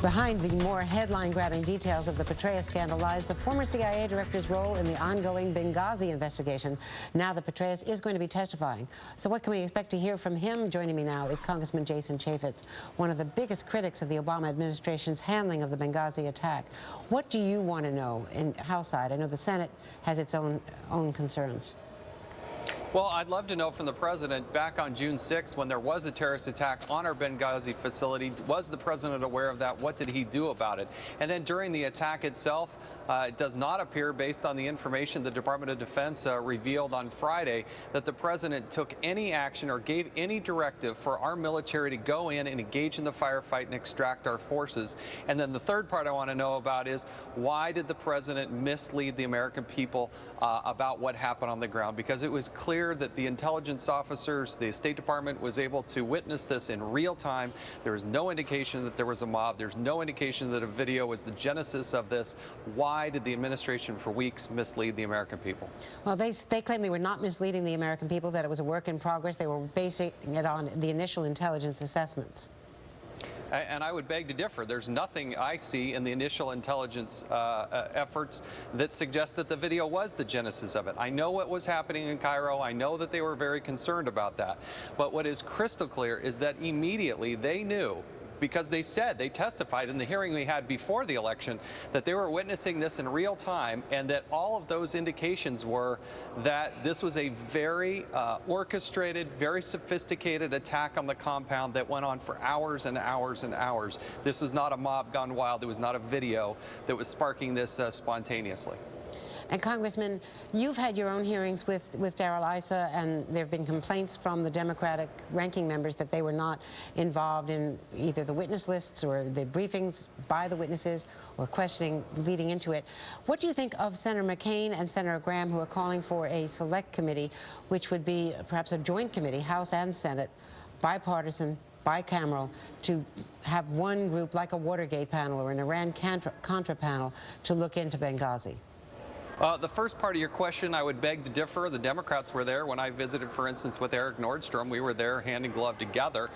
Behind the more headline-grabbing details of the Petraeus scandal lies the former CIA director's role in the ongoing Benghazi investigation. Now that Petraeus is going to be testifying. So what can we expect to hear from him? Joining me now is Congressman Jason Chaffetz, one of the biggest critics of the Obama administration's handling of the Benghazi attack. What do you want to know in House side? I know the Senate has its own concerns. Well, I'd love to know from the president, back on June 6th, when there was a terrorist attack on our Benghazi facility, was the president aware of that? What did he do about it? And then during the attack itself, it does not appear, based on the information the Department of Defense revealed on Friday, that the president took any action or gave any directive for our military to go in and engage in the firefight and extract our forces. And then the third part I want to know about is, why did the president mislead the American people about what happened on the ground? Because it was clear that the intelligence officers, the State Department, was able to witness this in real time. There was no indication that there was a mob. There's no indication that a video was the genesis of this. Why did the administration for weeks mislead the American people? Well, they claim they were not misleading the American people, that it was a work in progress. They were basing it on the initial intelligence assessments. And I would beg to differ. There's nothing I see in the initial intelligence efforts that suggest that the video was the genesis of it. I know what was happening in Cairo. I know that they were very concerned about that. But what is crystal clear is that immediately they knew, because they testified in the hearing we had before the election, that they were witnessing this in real time, and that all of those indications were that this was a very orchestrated, very sophisticated attack on the compound that went on for hours and hours and hours. This was not a mob gone wild. It was not a video that was sparking this spontaneously. And Congressman, you've had your own hearings with Darrell Issa, and there have been complaints from the Democratic ranking members that they were not involved in either the witness lists or the briefings by the witnesses or questioning leading into it. What do you think of Senator McCain and Senator Graham, who are calling for a select committee, which would be perhaps a joint committee, House and Senate, bipartisan, bicameral, to have one group like a Watergate panel or an Iran-Contra panel to look into Benghazi? The first part of your question, I would beg to differ. The Democrats were there when I visited, for instance, with Eric Nordstrom. We were there hand in glove together.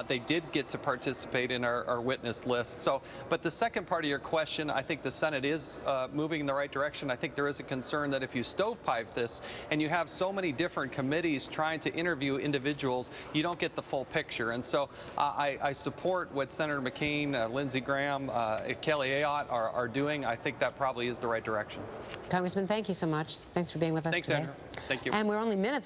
They did get to participate in our witness list. But the second part of your question, I think the Senate is moving in the right direction. I think there is a concern that if you stovepipe this and you have so many different committees trying to interview individuals, you don't get the full picture. And so I support what Senator McCain, Lindsey Graham, Kelly Ayotte are doing. I think that probably is the right direction. Congressman, thank you so much. Thanks for being with us today. Thanks, Andrea. Thank you. And we're only minutes